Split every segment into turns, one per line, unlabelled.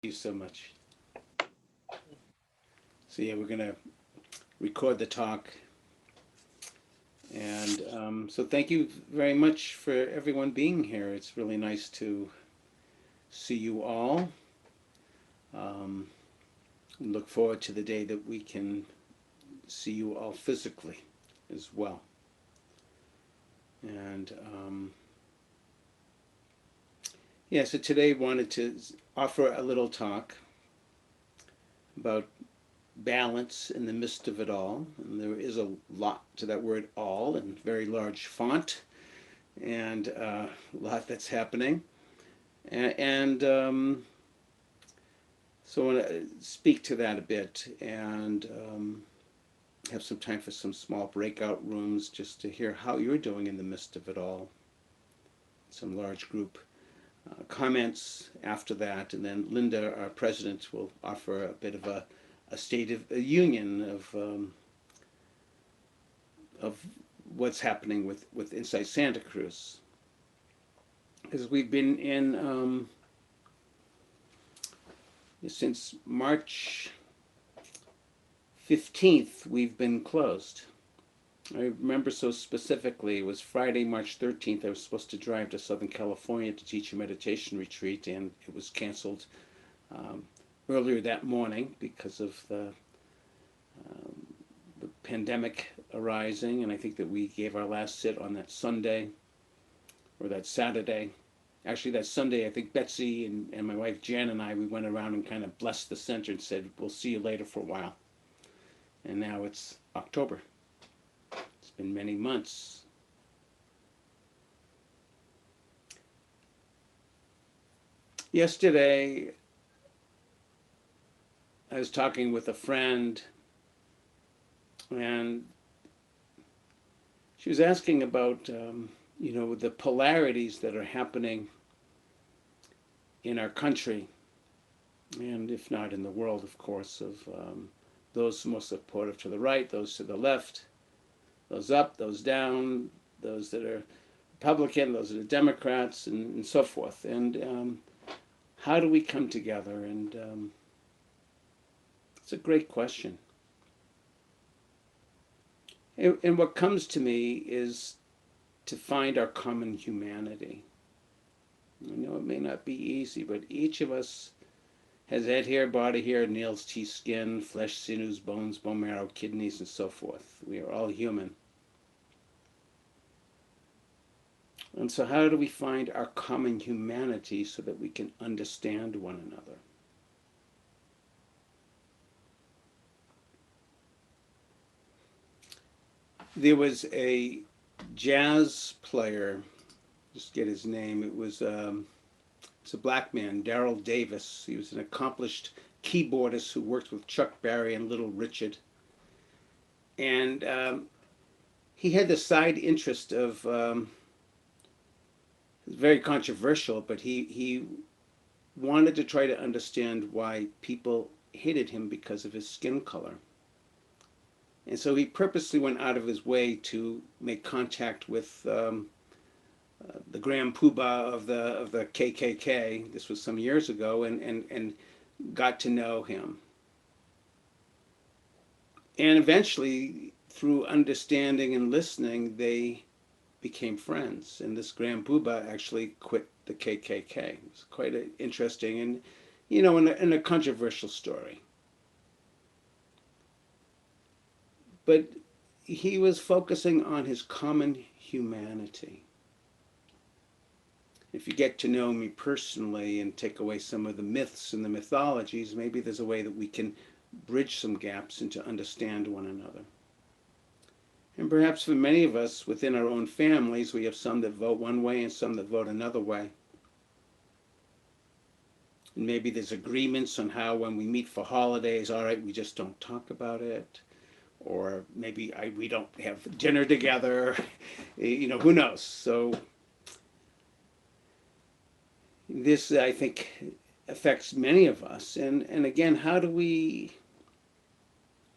You so much. So yeah, we're gonna record the talk, and so thank you very much for everyone being here. It's really nice to see you all. Um, Look forward to the day that we can see you all physically as well. And yeah, so today wanted to offer a little talk about balance in the midst of it all. And there is a lot to that word all in very large font, and a lot that's happening. And so I want to speak to that a bit and have some time for some small breakout rooms just to hear how you're doing in the midst of it all. Some large group comments after that, and then Linda, our president, will offer a bit of a state of a union of what's happening with Inside Santa Cruz. Because we've been in since March 15th, we've been closed. I remember so specifically, it was Friday, March 13th. I was supposed to drive to Southern California to teach a meditation retreat, and it was canceled um, earlier that morning because of the pandemic arising. And I think that we gave our last sit on that Sunday or that Saturday. Actually, that Sunday, I think Betsy and my wife Jan and I, we went around and kind of blessed the center and said, we'll see you later for a while. And now it's October. It's been many months. Yesterday, I was talking with a friend, and she was asking about, the polarities that are happening in our country, and if not in the world, of course, of those more supportive to the right, those to the left, those up, those down, those that are Republican, those that are Democrats, and so forth. And how do we come together? And it's a great question. And what comes to me is to find our common humanity. I know it may not be easy, but each of us has head hair, body hair, nails, teeth, skin, flesh, sinews, bones, bone marrow, kidneys, and so forth. We are all human. And so, how do we find our common humanity so that we can understand one another? There was a jazz player, just get his name. It's a black man, Darrell Davis. He was an accomplished keyboardist who worked with Chuck Berry and Little Richard. And he had the side interest of, very controversial, but he wanted to try to understand why people hated him because of his skin color. And so he purposely went out of his way to make contact with the Grand Poobah of the KKK. This was some years ago, and got to know him. And eventually, through understanding and listening, they became friends. And this Grand Poobah actually quit the KKK. It was quite interesting and, and a controversial story. But he was focusing on his common humanity. If you get to know me personally and take away some of the myths and the mythologies, maybe there's a way that we can bridge some gaps and to understand one another. And perhaps for many of us within our own families, we have some that vote one way and some that vote another way. And maybe there's agreements on how, when we meet for holidays, all right, we just don't talk about it. Or maybe we don't have dinner together. Who knows? So this, I think, affects many of us. And again, how do we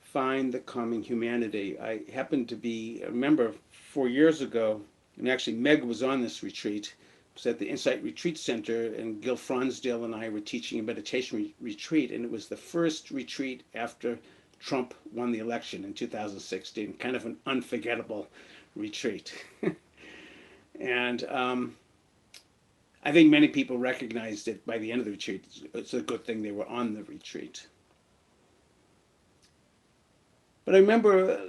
find the common humanity? I happened to be, I remember 4 years ago, and actually Meg was on this retreat, was at the Insight Retreat Center, and Gil Fronsdale and I were teaching a meditation retreat, and it was the first retreat after Trump won the election in 2016, kind of an unforgettable retreat. And I think many people recognized it by the end of the retreat. It's a good thing they were on the retreat. But I remember,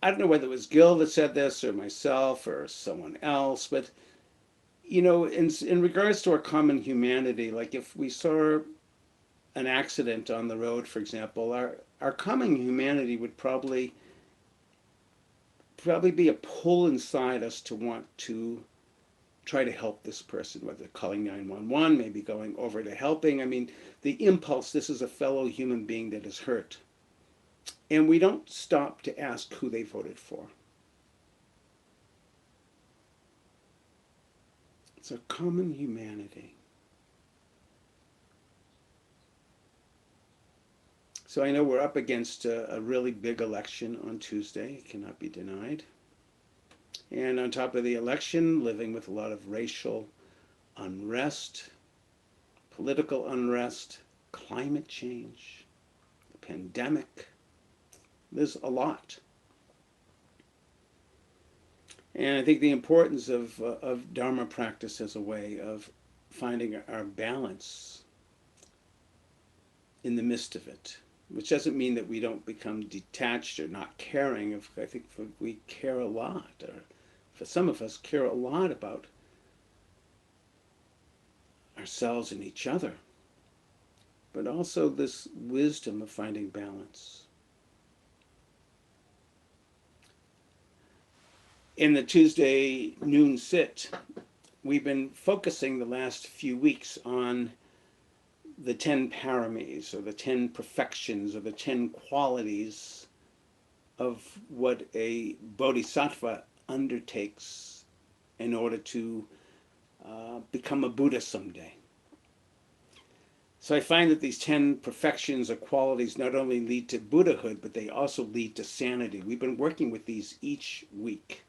I don't know whether it was Gil that said this or myself or someone else, but in regards to our common humanity, like if we saw an accident on the road, for example, our common humanity would probably be a pull inside us to want to try to help this person, whether calling 911, maybe going over to helping. I mean, the impulse, this is a fellow human being that is hurt. And we don't stop to ask who they voted for. It's a common humanity. So I know we're up against a really big election on Tuesday. It cannot be denied. And on top of the election, living with a lot of racial unrest, political unrest, climate change, the pandemic. There's a lot. And I think the importance of Dharma practice as a way of finding our balance in the midst of it, which doesn't mean that we don't become detached or not caring. I think we care a lot, or for some of us care a lot about ourselves and each other, but also this wisdom of finding balance. In the Tuesday noon sit, we've been focusing the last few weeks on the 10 paramis, or the 10 perfections, or the 10 qualities of what a bodhisattva undertakes in order to become a Buddha someday. So I find that these 10 perfections or qualities not only lead to Buddhahood, but they also lead to sanity. We've been working with these each week.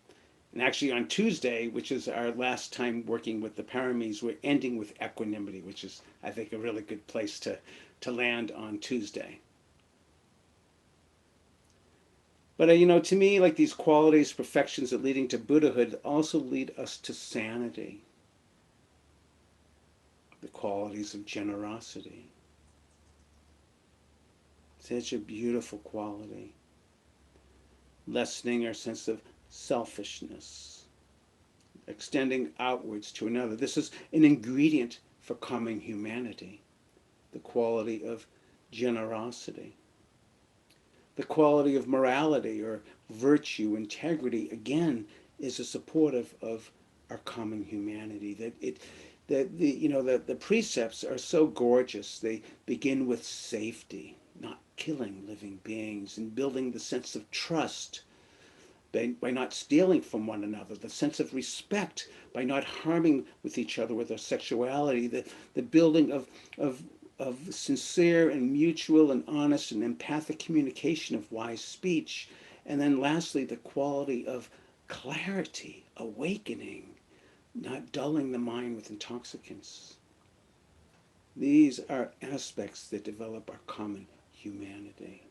And actually on Tuesday, which is our last time working with the paramis, we're ending with equanimity, which is, I think, a really good place to land on Tuesday. But, to me, like these qualities, perfections that leading to Buddhahood also lead us to sanity. The qualities of generosity. Such a beautiful quality. Lessening our sense of selfishness, extending outwards to another. This is an ingredient for common humanity, the quality of generosity. The quality of morality or virtue, integrity, again, is a support of our common humanity. The precepts are so gorgeous. They begin with safety, not killing living beings, and building the sense of trust by not stealing from one another, the sense of respect by not harming with each other with our sexuality, the building of sincere and mutual and honest and empathic communication of wise speech, and then lastly the quality of clarity, awakening, not dulling the mind with intoxicants. These are aspects that develop our common humanity.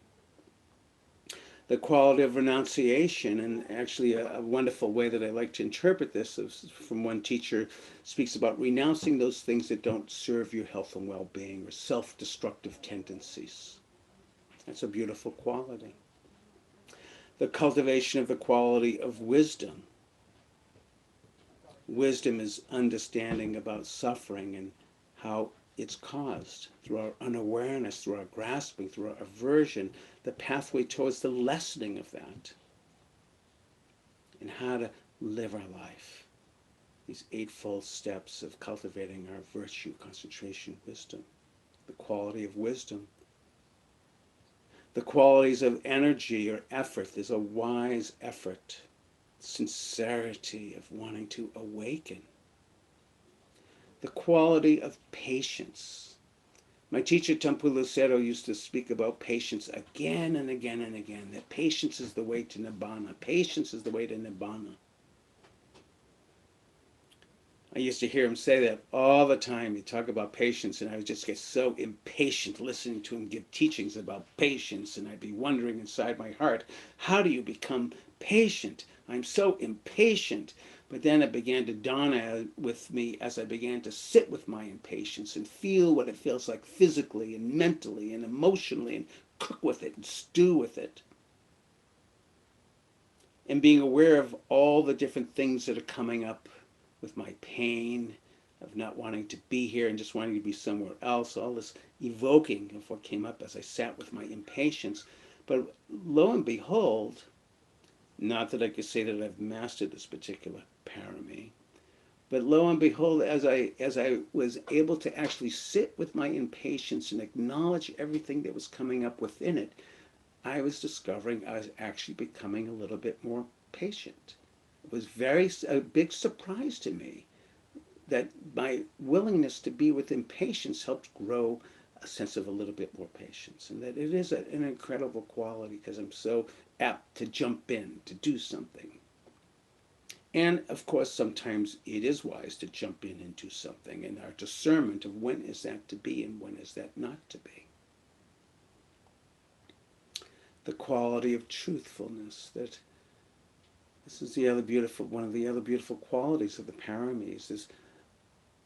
The quality of renunciation, and actually a wonderful way that I like to interpret this is from one teacher speaks about renouncing those things that don't serve your health and well-being, or self-destructive tendencies. That's a beautiful quality. The cultivation of the quality of wisdom. Wisdom is understanding about suffering and how it's caused through our unawareness, through our grasping, through our aversion, the pathway towards the lessening of that, and how to live our life. These eightfold steps of cultivating our virtue, concentration, wisdom, the quality of wisdom. The qualities of energy or effort. There's a wise effort, sincerity of wanting to awaken. The quality of patience. My teacher, Tampu Lucero, used to speak about patience again and again and again, that patience is the way to Nibbana. Patience is the way to Nibbana. I used to hear him say that all the time. He'd talk about patience, and I would just get so impatient listening to him give teachings about patience, and I'd be wondering inside my heart, how do you become patient? I'm so impatient. But then it began to dawn with me as I began to sit with my impatience and feel what it feels like physically and mentally and emotionally, and cook with it and stew with it. And being aware of all the different things that are coming up with my pain of not wanting to be here and just wanting to be somewhere else, all this evoking of what came up as I sat with my impatience. But lo and behold, not that I could say that I've mastered this particular parami, but lo and behold, as I was able to actually sit with my impatience and acknowledge everything that was coming up within it, I was discovering I was actually becoming a little bit more patient. It was a big surprise to me that my willingness to be with impatience helped grow a sense of a little bit more patience, and that it is an incredible quality because I'm so apt to jump in to do something. And of course, sometimes it is wise to jump in and do something, and our discernment of when is that to be and when is that not to be. The quality of truthfulness, that this is one of the other beautiful qualities of the paramis, is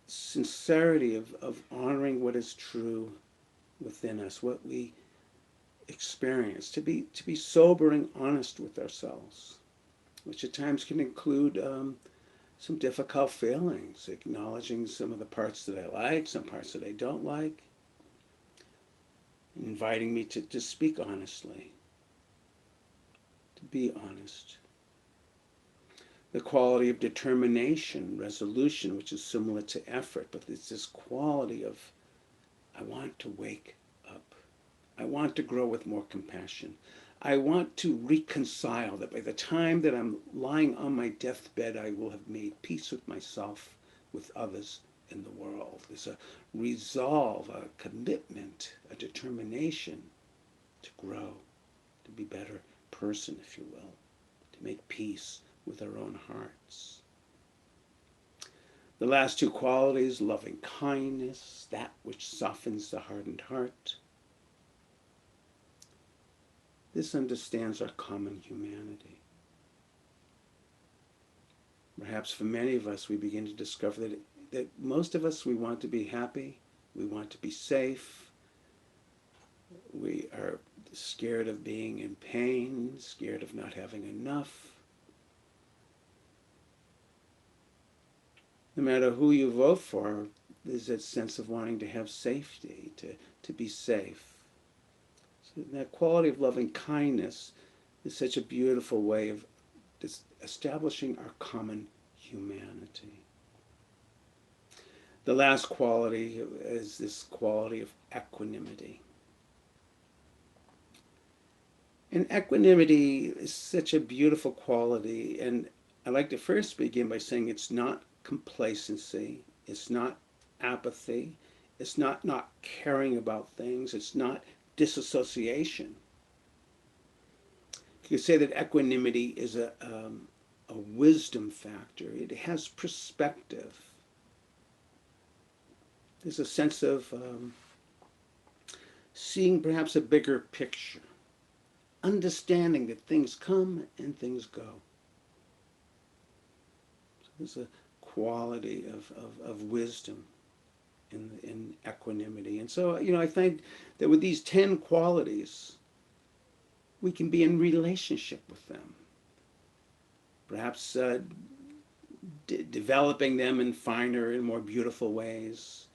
sincerity of honoring what is true within us, what we experience, to be sober and honest with ourselves, which at times can include some difficult feelings, acknowledging some of the parts that I like, some parts that I don't like, inviting me to speak honestly, to be honest. The quality of determination, resolution, which is similar to effort, but it's this quality of, I want to wake up. I want to grow with more compassion. I want to reconcile that by the time that I'm lying on my deathbed, I will have made peace with myself, with others in the world. There's a resolve, a commitment, a determination to grow, to be a better person, if you will, to make peace with our own hearts. The last two qualities, loving kindness, that which softens the hardened heart. This understands our common humanity. Perhaps for many of us, we begin to discover that most of us, we want to be happy, we want to be safe, we are scared of being in pain, scared of not having enough. No matter who you vote for, there's that sense of wanting to have safety, to be safe. So that quality of loving kindness is such a beautiful way of establishing our common humanity. The last quality is this quality of equanimity. And equanimity is such a beautiful quality, and I'd like to first begin by saying it's not complacency, it's not apathy, it's not caring about things, it's not disassociation. You could say that equanimity is a wisdom factor. It has perspective. There's a sense of seeing perhaps a bigger picture, understanding that things come and things go. So there's a quality of wisdom in equanimity. And so, I find that with these 10 qualities, we can be in relationship with them. Perhaps developing them in finer and more beautiful ways.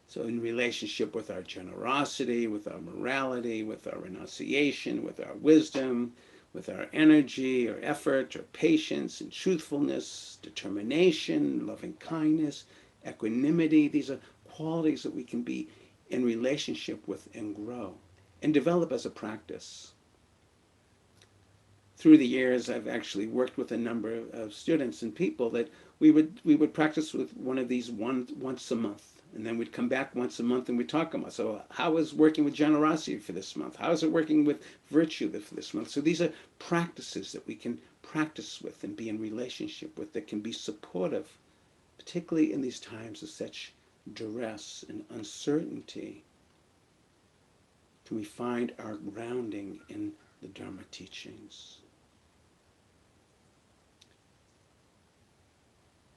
So in relationship with our generosity, with our morality, with our renunciation, with our wisdom, with our energy or effort or patience and truthfulness, determination, loving kindness, equanimity. These are qualities that we can be in relationship with and grow and develop as a practice. Through the years, I've actually worked with a number of students and people that we would practice with one of these once a month. And then we'd come back once a month and we'd talk about, so how is working with generosity for this month? How is it working with virtue for this month? So these are practices that we can practice with and be in relationship with that can be supportive particularly in these times of such duress and uncertainty, can we find our grounding in the Dharma teachings.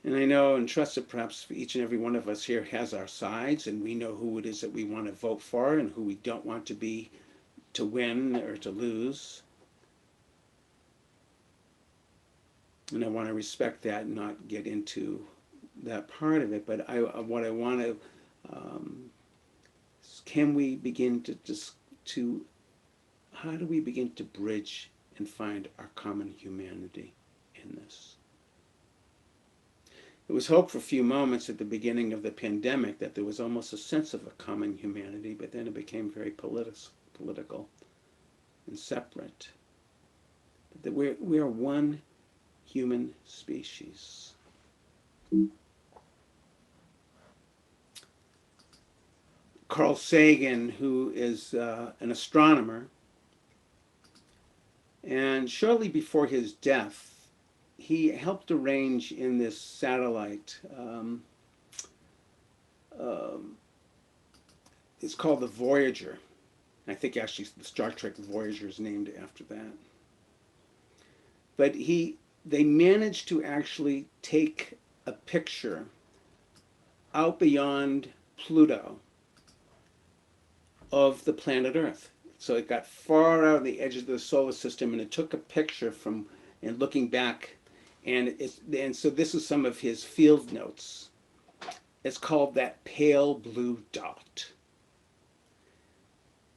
And I know and trust that perhaps for each and every one of us here has our sides, and we know who it is that we want to vote for and who we don't want to win or to lose. And I want to respect that and not get into that part of it. But what I want to, can we begin to how do we begin to bridge and find our common humanity in this? It was hoped for a few moments at the beginning of the pandemic that there was almost a sense of a common humanity, but then it became very political and separate. But that we are one human species. Carl Sagan, who is an astronomer, and shortly before his death, he helped arrange in this satellite, it's called the Voyager. I think actually the Star Trek Voyager is named after that. But they managed to actually take a picture out beyond Pluto of the planet Earth. So it got far out on the edge of the solar system, and it took a picture from, and looking back, and so this is some of his field notes. It's called that pale blue dot.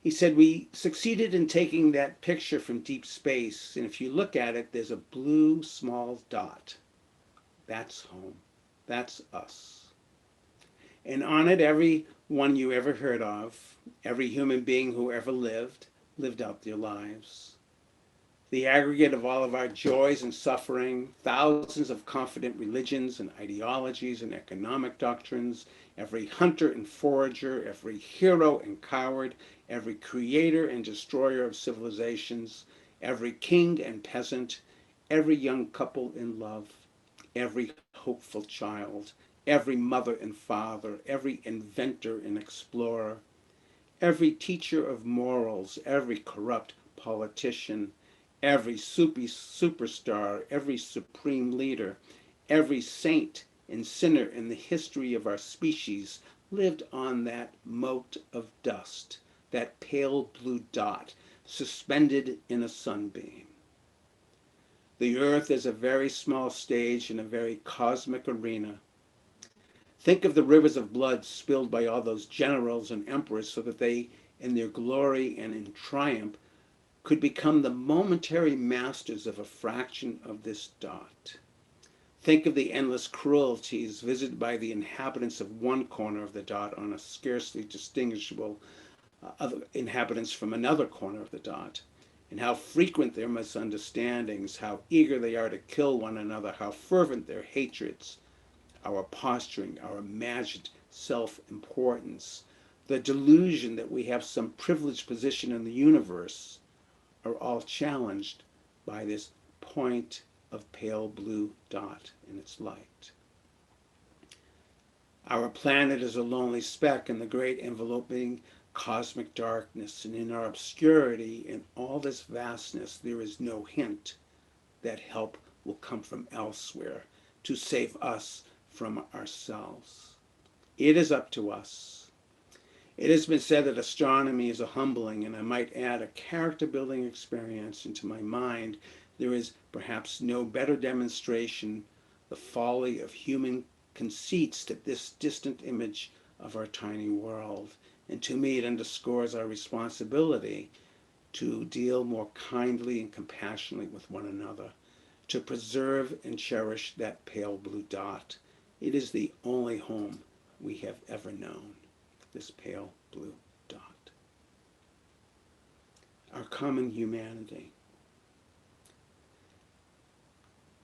He said, we succeeded in taking that picture from deep space, and if you look at it, there's a blue small dot. That's home. That's us. And on it, every one you ever heard of, every human being who ever lived out their lives. The aggregate of all of our joys and suffering, thousands of confident religions and ideologies and economic doctrines, every hunter and forager, every hero and coward, every creator and destroyer of civilizations, every king and peasant, every young couple in love, every hopeful child, every mother and father, every inventor and explorer, every teacher of morals, every corrupt politician, every superstar, every supreme leader, every saint and sinner in the history of our species lived on that mote of dust, that pale blue dot suspended in a sunbeam. The earth is a very small stage in a very cosmic arena. Think of the rivers of blood spilled by all those generals and emperors so that they, in their glory and in triumph, could become the momentary masters of a fraction of this dot. Think of the endless cruelties visited by the inhabitants of one corner of the dot on a scarcely distinguishable other inhabitants from another corner of the dot, and how frequent their misunderstandings, how eager they are to kill one another, how fervent their hatreds, our posturing, our imagined self-importance, the delusion that we have some privileged position in the universe, are all challenged by this point of pale blue dot in its light. Our planet is a lonely speck in the great enveloping cosmic darkness, and in our obscurity, in all this vastness, there is no hint that help will come from elsewhere to save us from ourselves. It is up to us. It has been said that astronomy is a humbling, and I might add, a character-building experience. Into my mind, there is perhaps no better demonstration the folly of human conceits to this distant image of our tiny world. And to me, it underscores our responsibility to deal more kindly and compassionately with one another, to preserve and cherish that pale blue dot. It is the only home we have ever known, this pale blue dot. Our common humanity.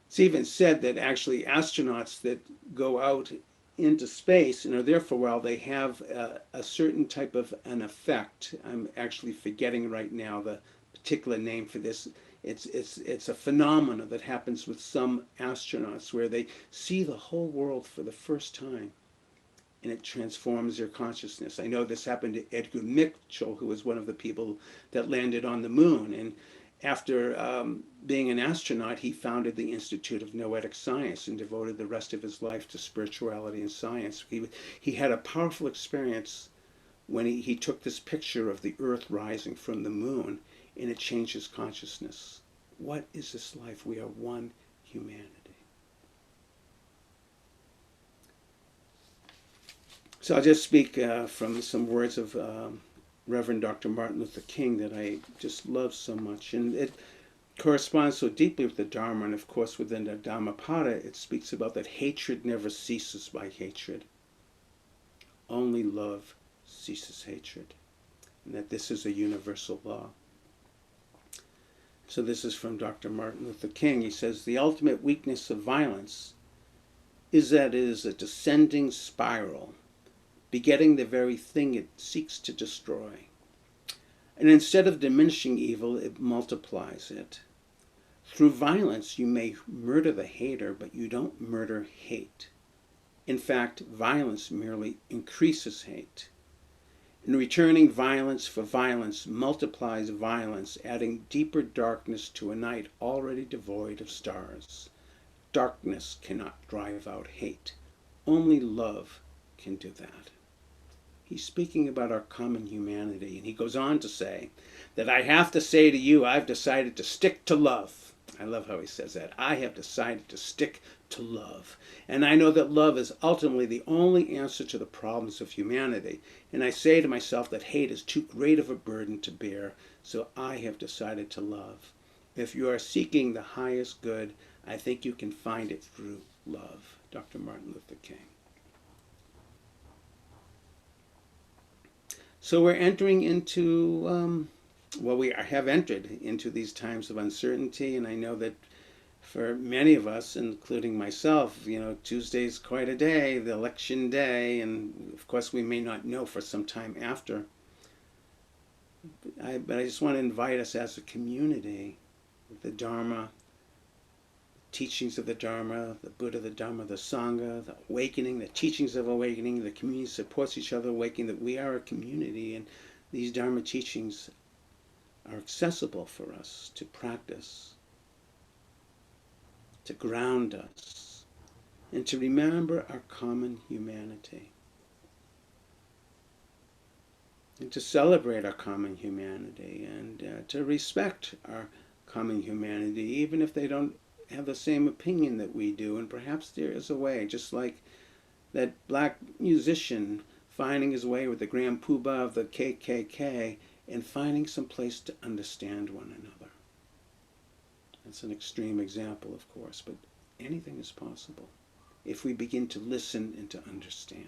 It's even said that actually astronauts that go out into space and are there for a while, they have a certain type of an effect. I'm actually forgetting right now the particular name for this. It's a phenomena that happens with some astronauts where they see the whole world for the first time, and it transforms their consciousness. I know this happened to Edgar Mitchell, who was one of the people that landed on the moon. And after being an astronaut, he founded the Institute of Noetic Science and devoted the rest of his life to spirituality and science. He had a powerful experience when he took this picture of the Earth rising from the moon, and it changed his consciousness. What is this life? We are one humanity. So I'll just speak from some words of Reverend Dr. Martin Luther King that I just love so much. And it corresponds so deeply with the Dharma. And of course, within the Dhammapada, it speaks about that hatred never ceases by hatred. Only love ceases hatred. And that this is a universal law. So this is from Dr. Martin Luther King. He says, the ultimate weakness of violence is that it is a descending spiral, begetting the very thing it seeks to destroy. And instead of diminishing evil, it multiplies it. Through violence, you may murder the hater, but you don't murder hate. In fact, violence merely increases hate. And returning violence for violence multiplies violence, adding deeper darkness to a night already devoid of stars. Darkness cannot drive out hate. Only love can do that. He's speaking about our common humanity, and he goes on to say that I have to say to you, I've decided to stick to love. I love how he says that. I have decided to stick to love. And I know that love is ultimately the only answer to the problems of humanity. And I say to myself that hate is too great of a burden to bear, so I have decided to love. If you are seeking the highest good, I think you can find it through love. Dr. Martin Luther King. So we're entering into, we have entered into these times of uncertainty, and I know that for many of us, including myself, Tuesday's quite a day, the election day, and of course we may not know for some time after. But I just want to invite us as a community, the Dharma, teachings of the Dharma, the Buddha, the Dhamma, the Sangha, the awakening, the teachings of awakening, the community supports each other awakening, that we are a community, and these Dharma teachings are accessible for us to practice, to ground us, and to remember our common humanity, and to celebrate our common humanity, and to respect our common humanity, even if they don't have the same opinion that we do. And perhaps there is a way, just like that black musician finding his way with the Grand Poobah of the KKK and finding some place to understand one another. That's an extreme example, of course, but anything is possible if we begin to listen and to understand.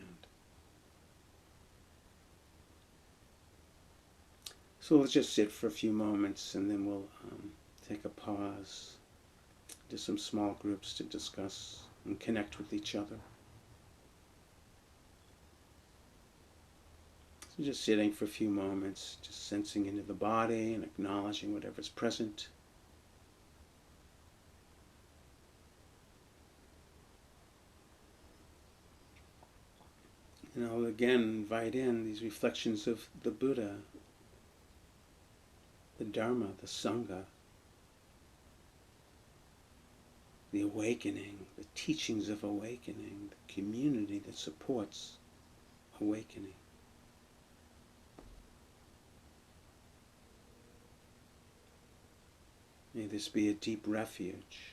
So let's just sit for a few moments, and then we'll take a pause, do some small groups to discuss and connect with each other. So just sitting for a few moments, just sensing into the body and acknowledging whatever's present. And I'll again invite in these reflections of the Buddha, the Dharma, the Sangha, the awakening, the teachings of awakening, the community that supports awakening. May this be a deep refuge.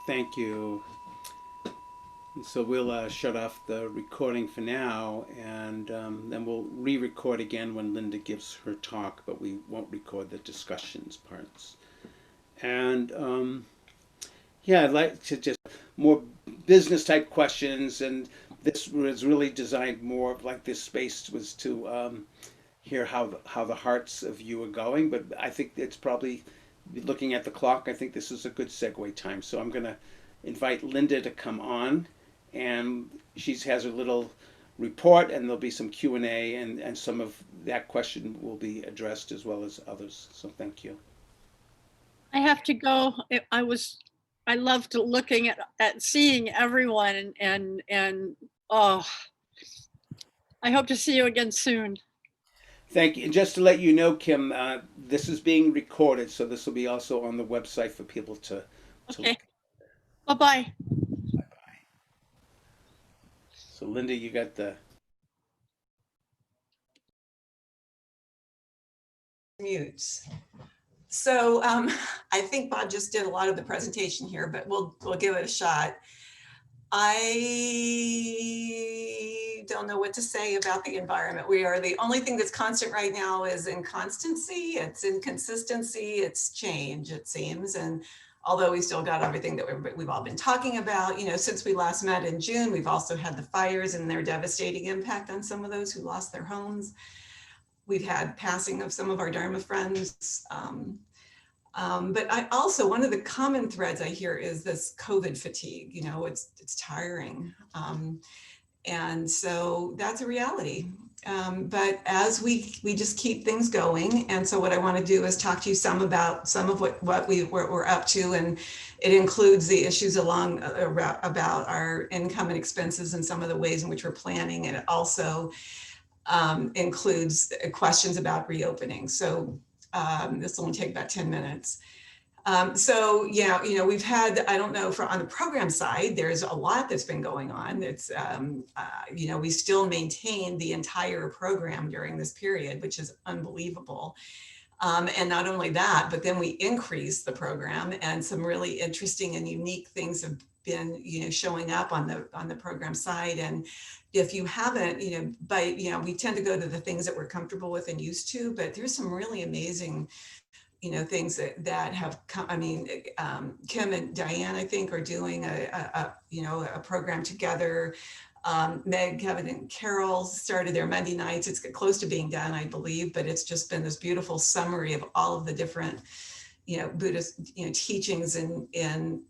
Thank you. So we'll shut off the recording for now, and then we'll re-record again when Linda gives her talk, but we won't record the discussions parts. And yeah, I'd like to just more business type questions, and this was really designed more like this space was to hear how the hearts of you are going. But I think it's probably looking at the clock. I think this is a good segue time. So I'm going to invite Linda to come on, and she has a little report, and there'll be some Q&A, and some of that question will be addressed as well as others. So thank you.
I have to go. I loved looking at seeing everyone, and oh, I hope to see you again soon.
Thank you. And just to let you know, Kim, this is being recorded, so this will be also on the website for people to
Okay.
look.
Bye-bye.
Bye-bye. So Linda, you got the
mutes. So I think Bob just did a lot of the presentation here, but we'll give it a shot. I don't know what to say about the environment. We are the only thing that's constant right now is inconstancy, it's inconsistency, it's change, it seems. And although we still got everything that we've all been talking about, since we last met in June, we've also had the fires and their devastating impact on some of those who lost their homes. We've had passing of some of our Dharma friends. But I also, one of the common threads I hear is this COVID fatigue, it's tiring. And so that's a reality. But as we just keep things going. And so what I want to do is talk to you about some of what we're up to. And it includes the issues about our income and expenses and some of the ways in which we're planning. And it also includes questions about reopening. So this will only take about 10 minutes. So yeah, we've had, I don't know, on the program side, there's a lot that's been going on. It's, we still maintain the entire program during this period, which is unbelievable. And not only that, but then we increased the program, and some really interesting and unique things have been, showing up on the program side. And if you haven't, we tend to go to the things that we're comfortable with and used to, but there's some really amazing things that have come. I mean, Kim and Diane, I think, are doing a program together. Meg, Kevin, and Carol started their Monday nights. It's close to being done, I believe, but it's just been this beautiful summary of all of the different, Buddhist, teachings in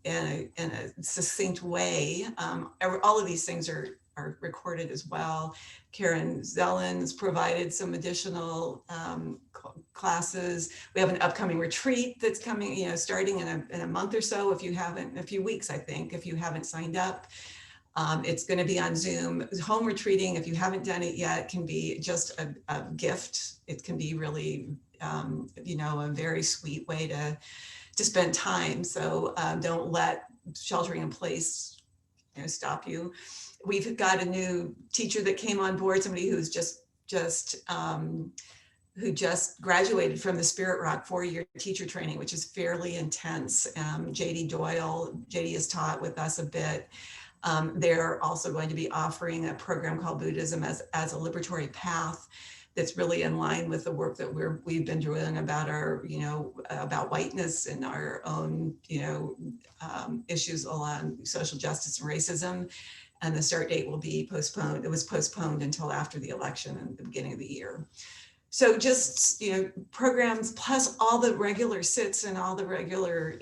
a succinct way. All of these things are recorded as well. Karen Zellen's provided some additional classes. We have an upcoming retreat that's coming, starting in a month or so. If you haven't, a few weeks, I think, if you haven't signed up. It's going to be on Zoom. Home retreating, if you haven't done it yet, can be just a gift. It can be really, a very sweet way to spend time. So don't let sheltering in place stop you. We've got a new teacher that came on board, somebody who's who just graduated from the Spirit Rock 4-year teacher training, which is fairly intense. JD Doyle, JD has taught with us a bit. They're also going to be offering a program called Buddhism as a Liberatory Path that's really in line with the work that we've been doing about our, about whiteness and our own, issues along social justice and racism. And the start date will be postponed. It was postponed until after the election and the beginning of the year. So just, programs plus all the regular sits and all the regular,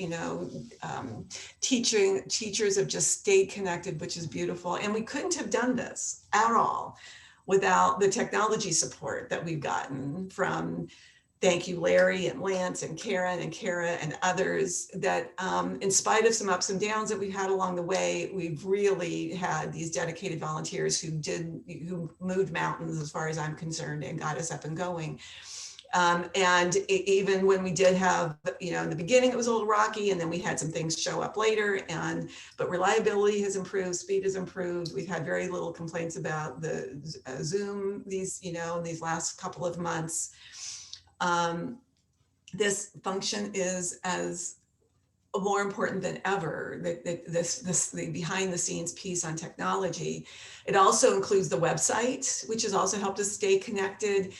teachers have just stayed connected, which is beautiful. And we couldn't have done this at all without the technology support that we've gotten from, thank you, Larry and Lance and Karen and Kara and others that in spite of some ups and downs that we've had along the way, we've really had these dedicated volunteers who moved mountains as far as I'm concerned and got us up and going. And even when we did have, in the beginning, it was a little rocky, and then we had some things show up later, but reliability has improved, speed has improved. We've had very little complaints about the Zoom these last couple of months. This function is as more important than ever, the behind the scenes piece on technology. It also includes the website, which has also helped us stay connected.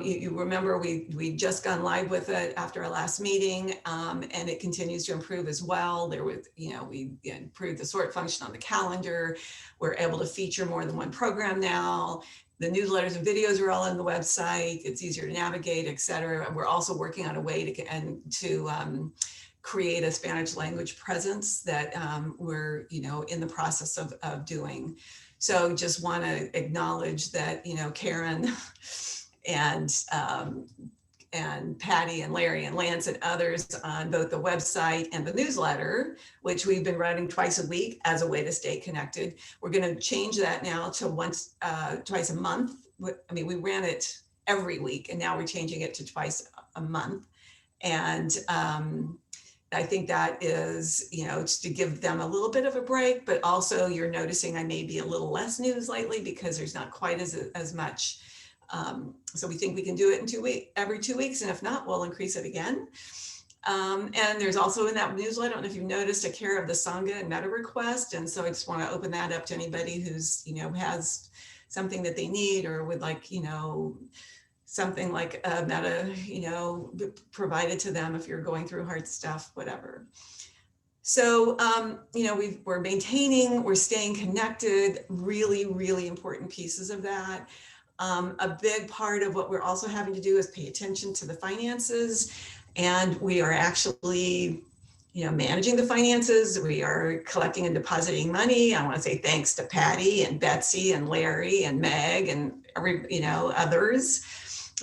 You remember we just gone live with it after our last meeting, and it continues to improve as well. We improved the sort function on the calendar. We're able to feature more than one program now. The newsletters and videos are all on the website. It's easier to navigate, et cetera. We're also working on a way to create a Spanish language presence that we're in the process of doing. So just want to acknowledge that Karen and Patty and Larry and Lance and others on both the website and the newsletter, which we've been running twice a week as a way to stay connected. We're going to change that now to twice a month. I mean, we ran it every week, and now we're changing it to twice a month. And I think that is, it's to give them a little bit of a break, but also you're noticing I may be a little less news lately because there's not quite as much. So we think we can do it every 2 weeks. And if not, we'll increase it again. And there's also in that newsletter, I don't know if you've noticed, a care of the Sangha and meta request. And so I just want to open that up to anybody who's, has something that they need or would like, something like a meta, provided to them if you're going through hard stuff, whatever. So, we're maintaining, we're staying connected, really, really important pieces of that. A big part of what we're also having to do is pay attention to the finances, and we are actually, managing the finances. We are collecting and depositing money. I want to say thanks to Patty and Betsy and Larry and Meg and others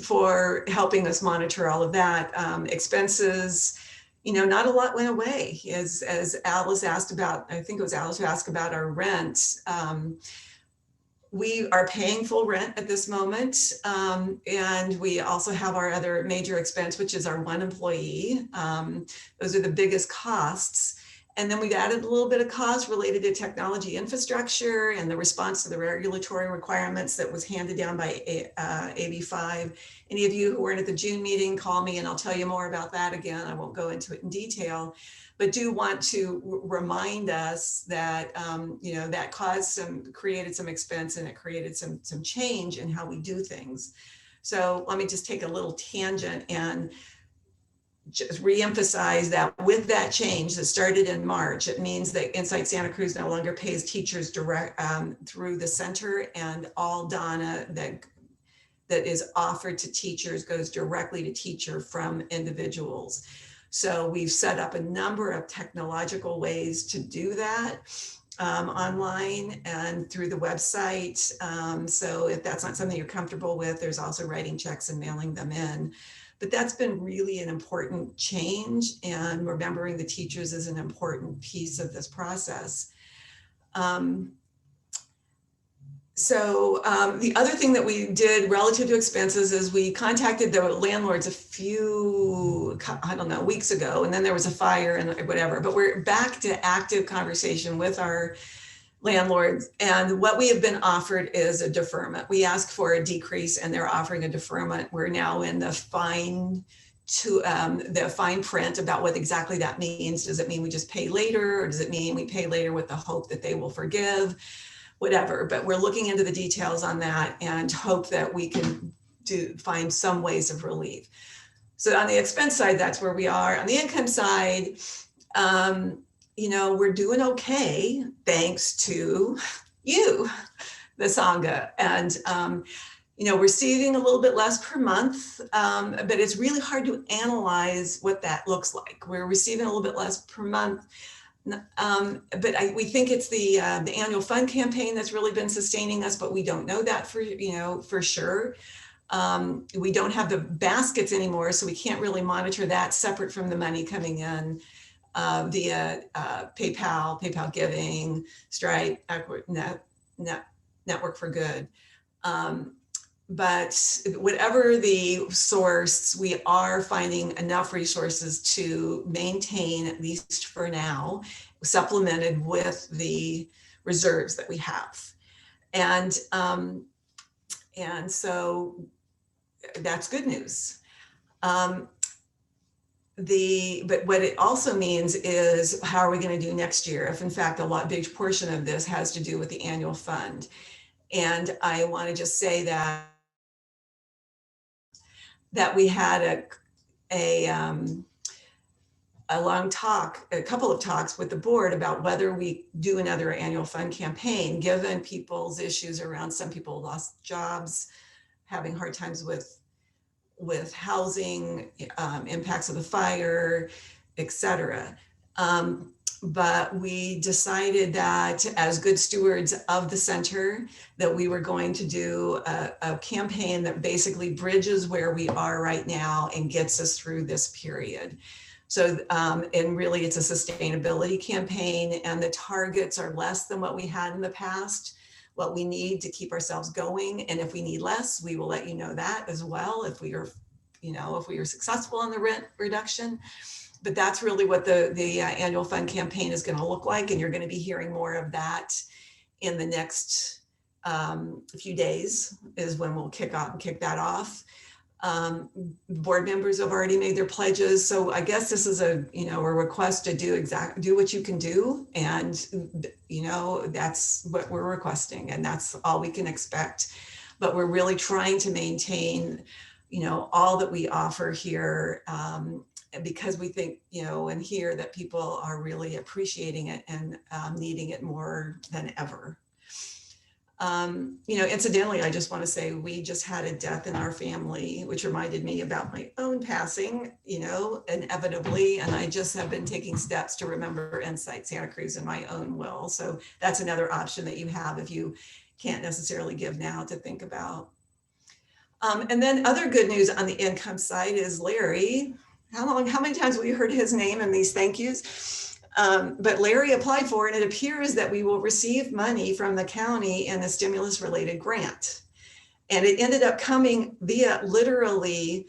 for helping us monitor all of that. Expenses, not a lot went away. As Alice asked about, I think it was Alice who asked about our rent. We are paying full rent at this moment. And we also have our other major expense, which is our one employee. Those are the biggest costs. And then we've added a little bit of cost related to technology infrastructure and the response to the regulatory requirements that was handed down by AB5. Any of you who weren't at the June meeting, call me and I'll tell you more about that again. I won't go into it in detail, but do want to remind us that, that created some expense, and it created some change in how we do things. So let me just take a little tangent and just reemphasize that with that change that started in March, it means that Insight Santa Cruz no longer pays teachers direct through the center, and all data that is offered to teachers goes directly to teacher from individuals. So we've set up a number of technological ways to do that online and through the website. So if that's not something you're comfortable with, there's also writing checks and mailing them in. But that's been really an important change, and remembering the teachers is an important piece of this process. The other thing that we did relative to expenses is we contacted the landlords a few, weeks ago, and then there was a fire and whatever, but we're back to active conversation with our landlords. And what we have been offered is a deferment. We asked for a decrease and they're offering a deferment. We're now in the fine print about what exactly that means. Does it mean we just pay later, or does it mean we pay later with the hope that they will forgive? Whatever, but we're looking into the details on that and hope that we can find some ways of relief. So on the expense side, that's where we are. On the income side, we're doing okay, thanks to you, the Sangha. And, we're receiving a little bit less per month, but it's really hard to analyze what that looks like. We're receiving a little bit less per month. But we think it's the annual fund campaign that's really been sustaining us, but we don't know that for sure. We don't have the baskets anymore, so we can't really monitor that separate from the money coming in via PayPal Giving, Stripe, Network for Good. But whatever the source, we are finding enough resources to maintain, at least for now, supplemented with the reserves that we have. And so that's good news. but what it also means is, how are we going to do next year? If in fact big portion of this has to do with the annual fund. And I want to just say that we had a long talk, a couple of talks with the board about whether we do another annual fund campaign, given people's issues around, some people lost jobs, having hard times with housing, impacts of the fire, etc. But we decided that as good stewards of the center, that we were going to do a campaign that basically bridges where we are right now and gets us through this period. So, and really it's a sustainability campaign, and the targets are less than what we had in the past, what we need to keep ourselves going. And if we need less, we will let you know that as well, if we are, if we are successful in the rent reduction. But that's really what the annual fund campaign is going to look like. And you're going to be hearing more of that in the next few days is when we'll kick that off. Board members have already made their pledges. So I guess this is a request to do what you can do. And, that's what we're requesting, and that's all we can expect. But we're really trying to maintain, all that we offer here, because we think, and hear that people are really appreciating it and needing it more than ever. Incidentally, I just want to say we just had a death in our family, which reminded me about my own passing, inevitably. And I just have been taking steps to remember Insight Santa Cruz in my own will. So that's another option that you have if you can't necessarily give now, to think about. And then other good news on the income side is Larry. How many times have we heard his name in these thank yous? But Larry applied for it, and it appears that we will receive money from the county in a stimulus-related grant. And it ended up coming via literally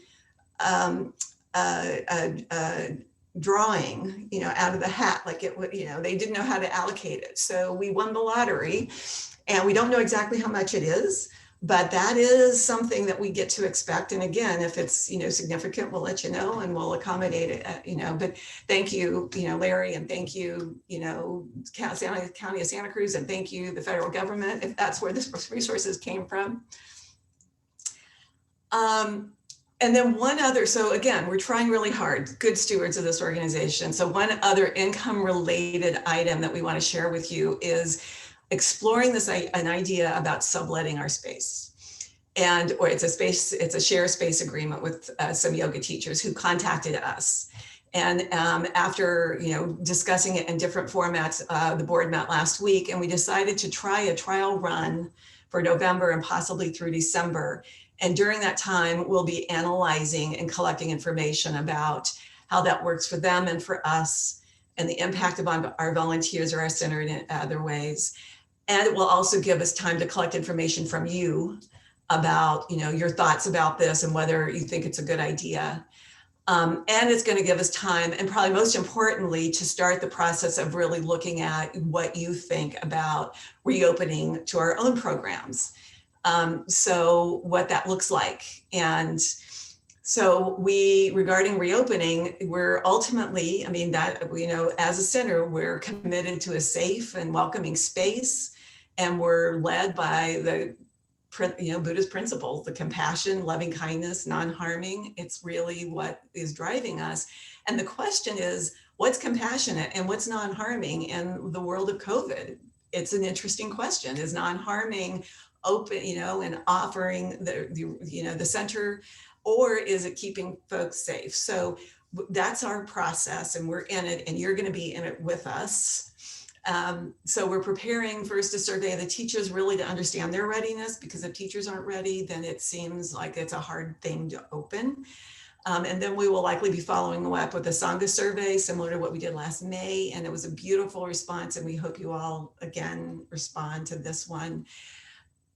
drawing, out of the hat, like it would, they didn't know how to allocate it. So we won the lottery, and we don't know exactly how much it is, but that is something that we get to expect. And again, if it's, significant, we'll let you know and we'll accommodate it, but thank you, Larry, and thank you, County of Santa Cruz, and thank you, the federal government, if that's where this resources came from. And then one other, so again, we're trying really hard, good stewards of this organization. So one other income related item that we want to share with you is exploring an idea about subletting our space. Or it's a share space agreement with some yoga teachers who contacted us. And after discussing it in different formats, the board met last week, and we decided to try a trial run for November and possibly through December. And during that time, we'll be analyzing and collecting information about how that works for them and for us, and the impact of our volunteers or our center in other ways. And it will also give us time to collect information from you about, your thoughts about this and whether you think it's a good idea. And it's going to give us time, and probably most importantly, to start the process of really looking at what you think about reopening to our own programs. So what that looks like. And so regarding reopening, we're ultimately, as a center, we're committed to a safe and welcoming space. And we're led by the, Buddhist principles, the compassion, loving kindness, non-harming. It's really what is driving us. And the question is, what's compassionate and what's non-harming in the world of COVID? It's an interesting question. Is non-harming open, and offering the center, or is it keeping folks safe? So that's our process, and we're in it, and you're going to be in it with us. So we're preparing first a survey of the teachers, really to understand their readiness, because if teachers aren't ready, then it seems like it's a hard thing to open. And then we will likely be following up with a Sangha survey, similar to what we did last May. And it was a beautiful response, and we hope you all again respond to this one.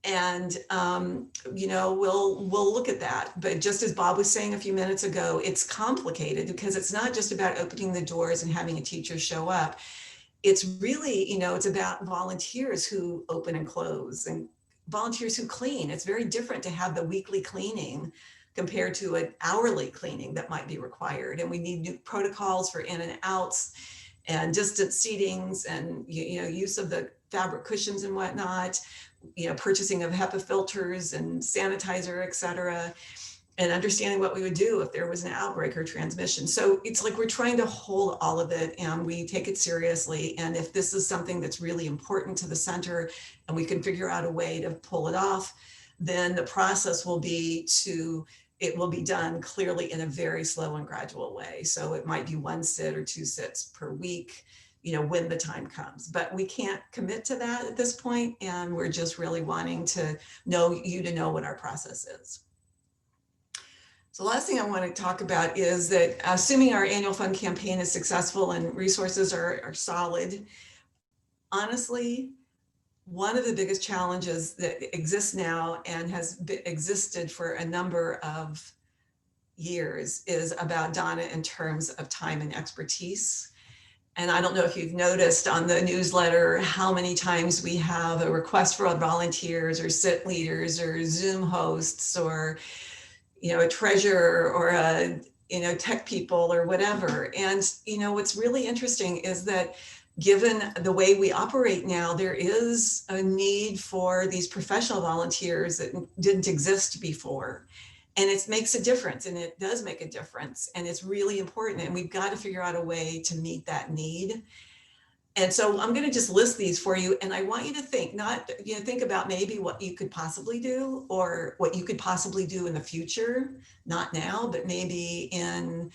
And, we'll look at that. But just as Bob was saying a few minutes ago, it's complicated because it's not just about opening the doors and having a teacher show up. It's really, it's about volunteers who open and close, and volunteers who clean. It's very different to have the weekly cleaning compared to an hourly cleaning that might be required. And we need new protocols for in and outs and distance seatings and, use of the fabric cushions and whatnot, purchasing of HEPA filters and sanitizer, et cetera, and understanding what we would do if there was an outbreak or transmission. So it's like we're trying to hold all of it, and we take it seriously. And if this is something that's really important to the center and we can figure out a way to pull it off, then the process will be it will be done clearly in a very slow and gradual way. So it might be 1 sit or 2 sits per week, when the time comes. But we can't commit to that at this point, and we're just really wanting to know what our process is. So the last thing I want to talk about is that assuming our annual fund campaign is successful and resources are solid, honestly, one of the biggest challenges that exists now and has existed for a number of years is about Donna in terms of time and expertise. And I don't know if you've noticed on the newsletter how many times we have a request for volunteers or sit leaders or Zoom hosts or a treasurer or a tech people or whatever. And what's really interesting is that given the way we operate now, there is a need for these professional volunteers that didn't exist before. And it makes a difference, and it does make a difference, and it's really important, and we've got to figure out a way to meet that need. And so I'm going to just list these for you, and I want you to think about maybe what you could possibly do, or what you could possibly do in the future, not now, but maybe in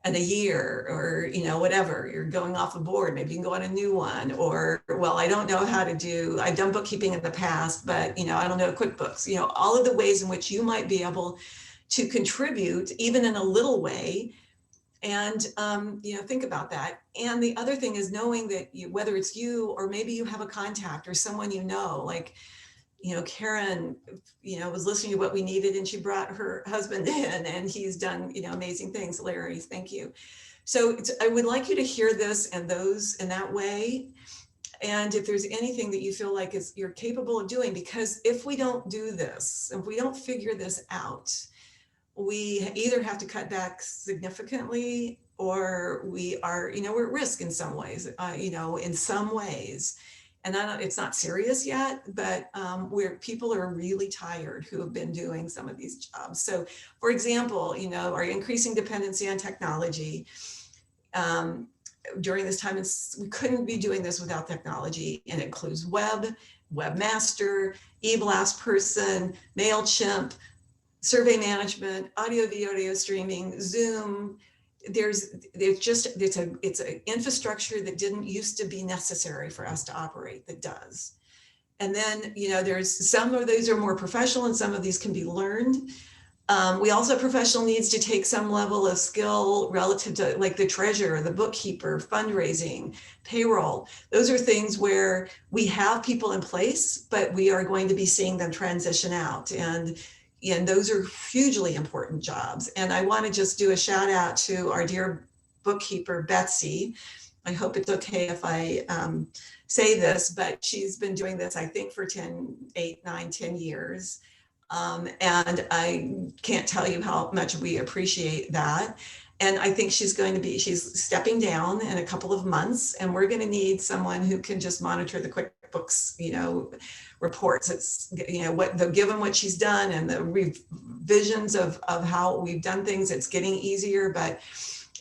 a year, or whatever. You're going off a board, maybe you can go on a new one, or, well, I don't know how to do, I've done bookkeeping in the past, but I don't know QuickBooks. All of the ways in which you might be able to contribute, even in a little way. And think about that. And the other thing is knowing that whether it's you or maybe you have a contact or someone like Karen, was listening to what we needed, and she brought her husband in, and he's done amazing things. Larry, thank you. So I would like you to hear this and those in that way. And if there's anything that you feel like you're capable of doing, because if we don't do this, if we don't figure this out, we either have to cut back significantly, or we are, we're at risk in some ways, in some ways. And it's not serious yet, but people are really tired who have been doing some of these jobs. So for example, our increasing dependency on technology, during this time, we couldn't be doing this without technology, and it includes webmaster, eBlast person, MailChimp, survey management, audio, video streaming, Zoom. It's an infrastructure that didn't used to be necessary for us to operate, that does. And then, there's some of these are more professional, and some of these can be learned. We also have professional needs to take some level of skill relative to, like, the treasurer, the bookkeeper, fundraising, payroll. Those are things where we have people in place, but we are going to be seeing them transition out. And those are hugely important jobs. And I want to just do a shout out to our dear bookkeeper, Betsy. I hope it's okay if I say this, but she's been doing this, I think, for 10 years. And I can't tell you how much we appreciate that. And I think she's stepping down in a couple of months, and we're going to need someone who can just monitor the QuickBooks, reports. It's, given what she's done and the revisions of how we've done things, it's getting easier, but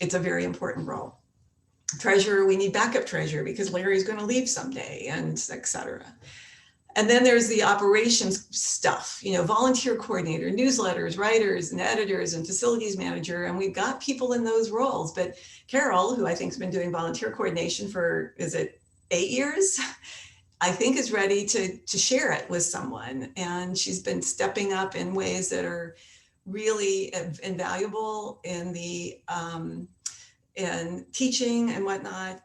it's a very important role. Treasurer, we need backup treasurer because Larry's going to leave someday, and et cetera. And then there's the operations stuff, volunteer coordinator, newsletters, writers and editors and facilities manager. And we've got people in those roles, but Carol, who I think has been doing volunteer coordination for, 8 years? I think is ready to share it with someone. And she's been stepping up in ways that are really invaluable in in teaching and whatnot.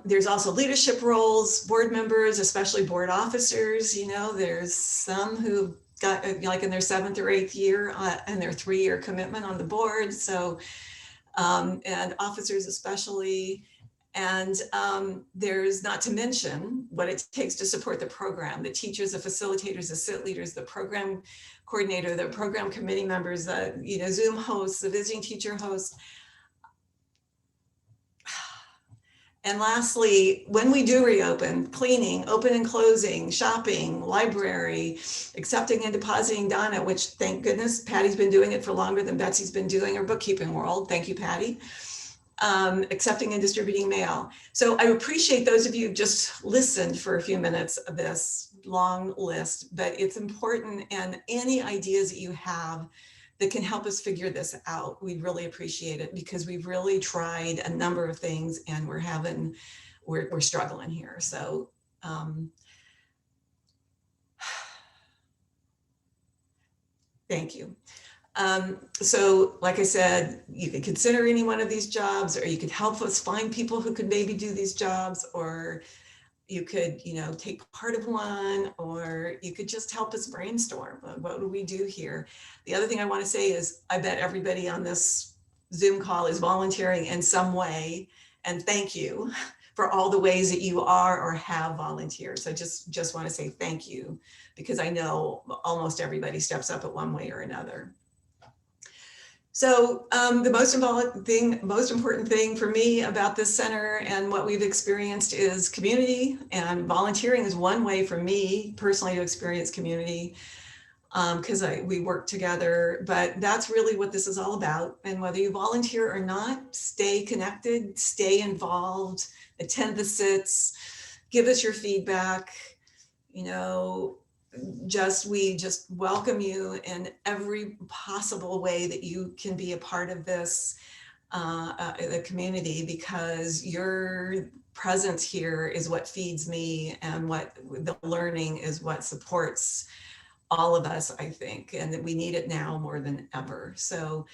There's also leadership roles, board members, especially board officers. There's some who got like in their 7th or 8th year and their 3-year commitment on the board. So, and officers especially. And there's not to mention what it takes to support the program, the teachers, the facilitators, the sit leaders, the program coordinator, the program committee members, the Zoom hosts, the visiting teacher hosts. And lastly, when we do reopen, cleaning, open and closing, shopping, library, accepting and depositing data, which thank goodness Patty's been doing it for longer than Betsy's been doing her bookkeeping world. Thank you, Patty. Accepting and distributing mail. So I appreciate those of you who just listened for a few minutes of this long list, but it's important, and any ideas that you have that can help us figure this out, we'd really appreciate it, because we've really tried a number of things and we're struggling here. So thank you. So like I said, you could consider any one of these jobs, or you could help us find people who could maybe do these jobs, or you could, take part of one, or you could just help us brainstorm. What do we do here? The other thing I want to say is, I bet everybody on this Zoom call is volunteering in some way. And thank you for all the ways that you are or have volunteered. So just want to say thank you, because I know almost everybody steps up in one way or another. So the most important thing for me about this center and what we've experienced is community, and volunteering is one way for me personally to experience community, because we work together, but that's really what this is all about. And whether you volunteer or not, stay connected, stay involved, attend the sits, give us your feedback, we just welcome you in every possible way that you can be a part of this, the community, because your presence here is what feeds me, and what the learning is what supports all of us, I think, and that we need it now more than ever. So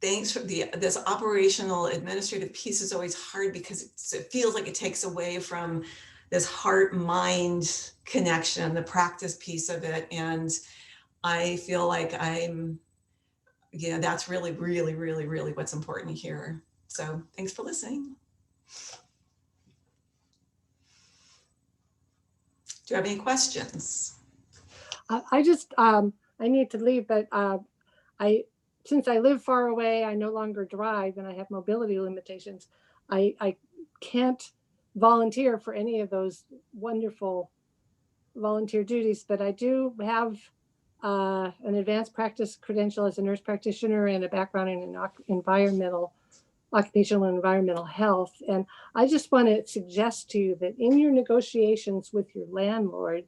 thanks for this operational administrative piece is always hard, because it feels like it takes away from this heart-mind connection, the practice piece of it. And I feel like that's really, really, really, really what's important here. So thanks for listening. Do you have any questions?
I need to leave, but since I live far away, I no longer drive, and I have mobility limitations. I can't volunteer for any of those wonderful volunteer duties, but I do have an advanced practice credential as a nurse practitioner and a background in occupational and environmental health. And I just want to suggest to you that in your negotiations with your landlord,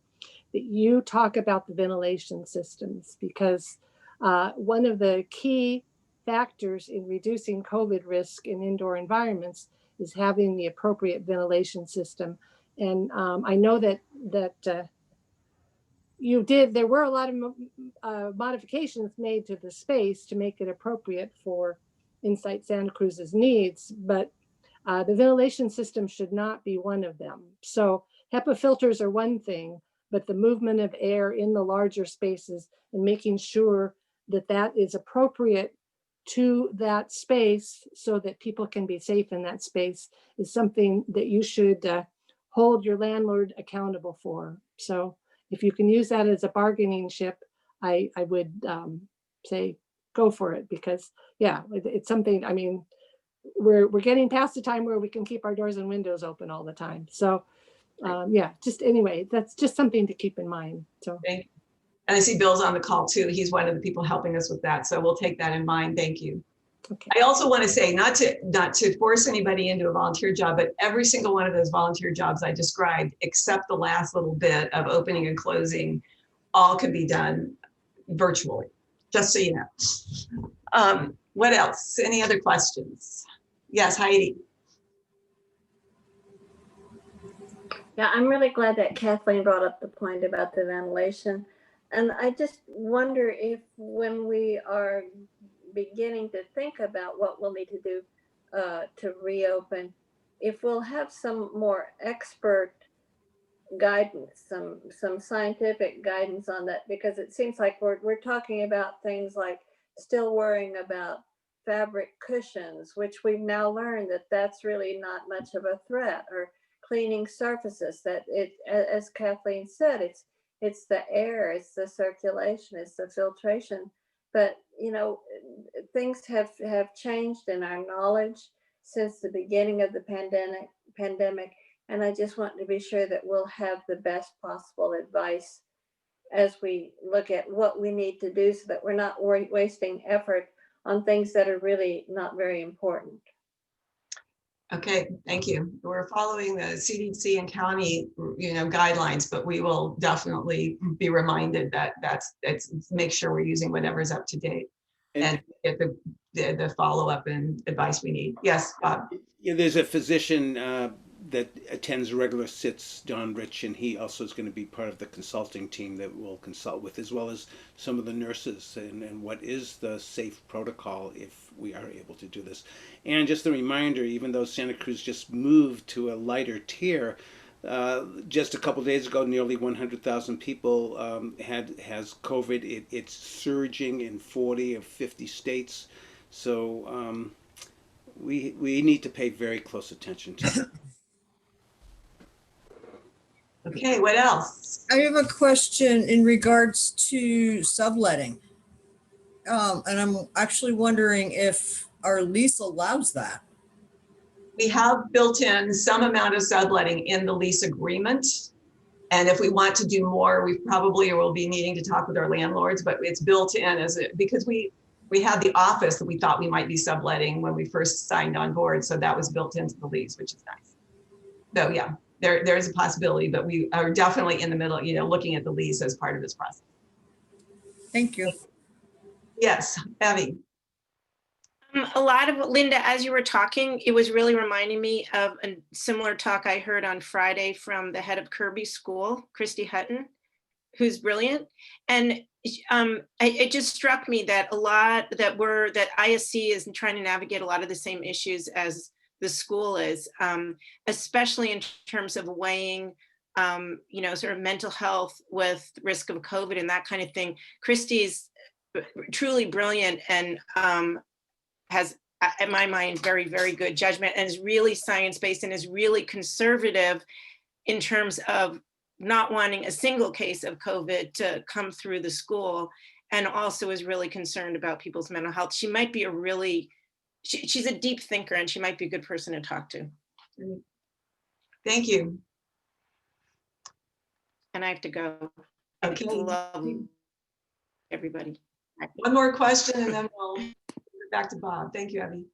that you talk about the ventilation systems, because one of the key factors in reducing COVID risk in indoor environments is having the appropriate ventilation system. And I know that there were a lot of modifications made to the space to make it appropriate for Insight Santa Cruz's needs, but the ventilation system should not be one of them. So HEPA filters are one thing, but the movement of air in the larger spaces and making sure that that is appropriate to that space so that people can be safe in that space is something that you should hold your landlord accountable for. So if you can use that as a bargaining chip, I would say go for it, because it's something, I mean, we're getting past the time where we can keep our doors and windows open all the time. So just anyway, that's just something to keep in mind. So
thank you. And I see Bill's on the call too. He's one of the people helping us with that. So we'll take that in mind. Thank you. Okay. I also want to say, not to force anybody into a volunteer job, but every single one of those volunteer jobs I described, except the last little bit of opening and closing, all can be done virtually, just so you know. What else? Any other questions? Yes, Heidi.
Yeah, I'm really glad that Kathleen brought up the point about the ventilation. And I just wonder if, when we are beginning to think about what we'll need to do to reopen, if we'll have some more expert guidance, some scientific guidance on that, because it seems like we're talking about things like still worrying about fabric cushions, which we've now learned that that's really not much of a threat, or cleaning surfaces, that as Kathleen said, it's the air, it's the circulation, it's the filtration. But, you know, things have changed in our knowledge since the beginning of the pandemic. And I just want to be sure that we'll have the best possible advice as we look at what we need to do, so that we're not wasting effort on things that are really not very important.
Okay, thank you. We're following the CDC and county, guidelines, but we will definitely be reminded that it's make sure we're using whatever's up to date and get the follow-up and advice we need. Yes, Bob.
Yeah, there's a physician that attends regular sits, Don Rich, and he also is going to be part of the consulting team that we'll consult with, as well as some of the nurses, and what is the safe protocol if we are able to do this. And just a reminder, even though Santa Cruz just moved to a lighter tier, just a couple days ago, nearly 100,000 people has COVID. It's surging in 40 of 50 states. So we need to pay very close attention to that.
Okay, what else?
I have a question in regards to subletting. And I'm actually wondering if our lease allows that.
We have built in some amount of subletting in the lease agreement. And if we want to do more, we probably will be needing to talk with our landlords, but it's built in because we had the office that we thought we might be subletting when we first signed on board. So that was built into the lease, which is nice. So yeah, there is a possibility, but we are definitely in the middle, looking at the lease as part of this process.
Thank you.
Yes, Abby.
A lot of Linda, as you were talking, it was really reminding me of a similar talk I heard on Friday from the head of Kirby School, Christy Hutton, who's brilliant. And it just struck me that that ISC is trying to navigate a lot of the same issues as the school is, especially in terms of weighing, sort of mental health with risk of COVID and that kind of thing. Christy's truly brilliant and has, in my mind, very, very good judgment, and is really science-based and is really conservative in terms of not wanting a single case of COVID to come through the school, and also is really concerned about people's mental health. She might be she's a deep thinker, and she might be a good person to talk to.
Thank you.
And I have to go.
Okay.
Love everybody.
One more question and then we'll get back to Bob. Thank you, Abby.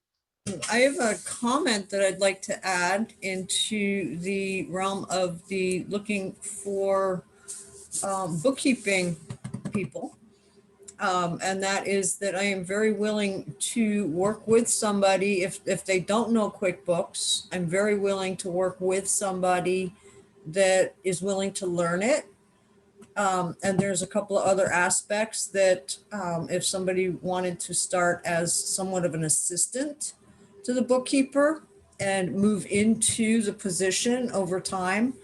I have a comment that I'd like to add into the realm of the looking for bookkeeping people. And that is that I am very willing to work with somebody. If they don't know QuickBooks, I'm very willing to work with somebody that is willing to learn it. And there's a couple of other aspects that if somebody wanted to start as somewhat of an assistant to the bookkeeper and move into the position over time,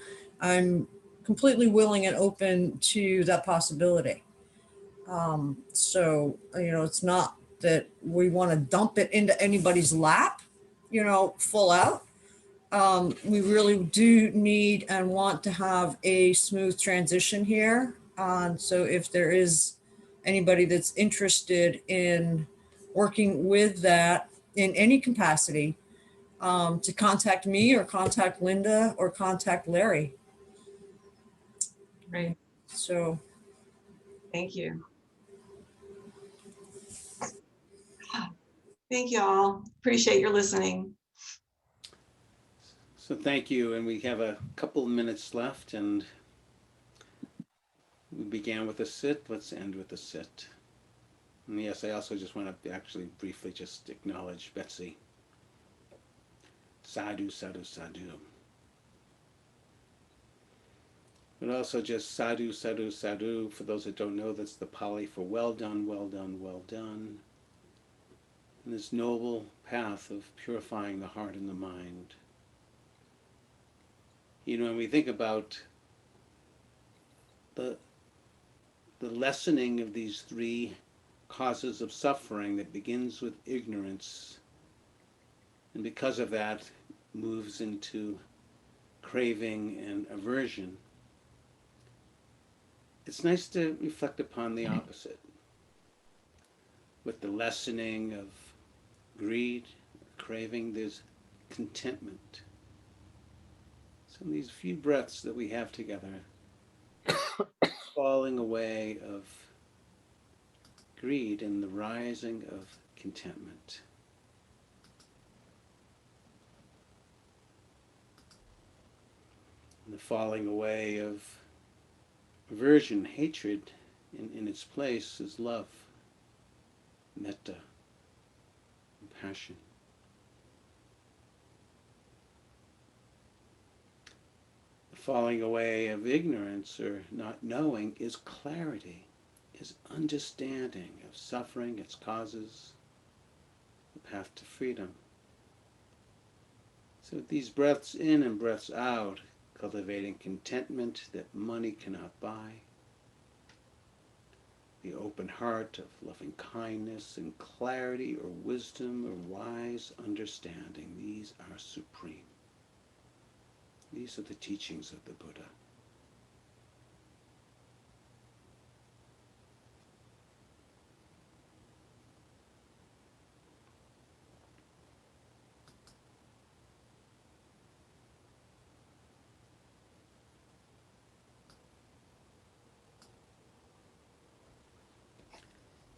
I'm completely willing and open to that possibility. So, it's not that we want to dump it into anybody's lap, full out. We really do need and want to have a smooth transition here. So if there is anybody that's interested in working with that in any capacity, to contact me or contact Linda or contact Larry.
Great.
So.
Thank you. Thank you all. Appreciate your listening.
So thank you, and we have a couple of minutes left, and we began with a sit. Let's end with a sit. And yes, I also just want to actually briefly just acknowledge Betsy. Sadhu, sadhu, sadhu. But also just sadhu, sadhu, sadhu. For those that don't know, that's the Pali for well done, well done, well done. And this noble path of purifying the heart and the mind. When we think about the lessening of these three causes of suffering that begins with ignorance, and because of that moves into craving and aversion. It's nice to reflect upon the opposite. With the lessening of greed, craving, there's contentment. So in these few breaths that we have together, falling away of greed and the rising of contentment. And the falling away of aversion, hatred, in its place is love, metta, compassion. The falling away of ignorance or not knowing is clarity, is understanding of suffering, its causes, the path to freedom. So with these breaths in and breaths out, cultivating contentment that money cannot buy, the open heart of loving kindness and clarity or wisdom or wise understanding, these are supreme. These are the teachings of the Buddha.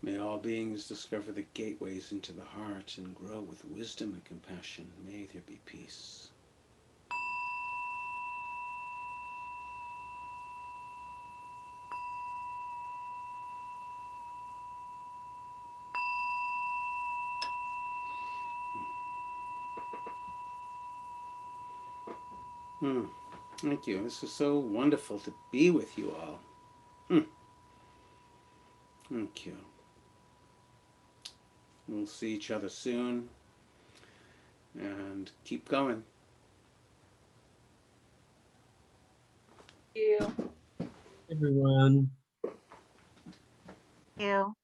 May all beings discover the gateways into the heart and grow with wisdom and compassion. May there be peace. Thank you. This is so wonderful to be with you all. Thank you. We'll see each other soon. And keep going.
Everyone.
You.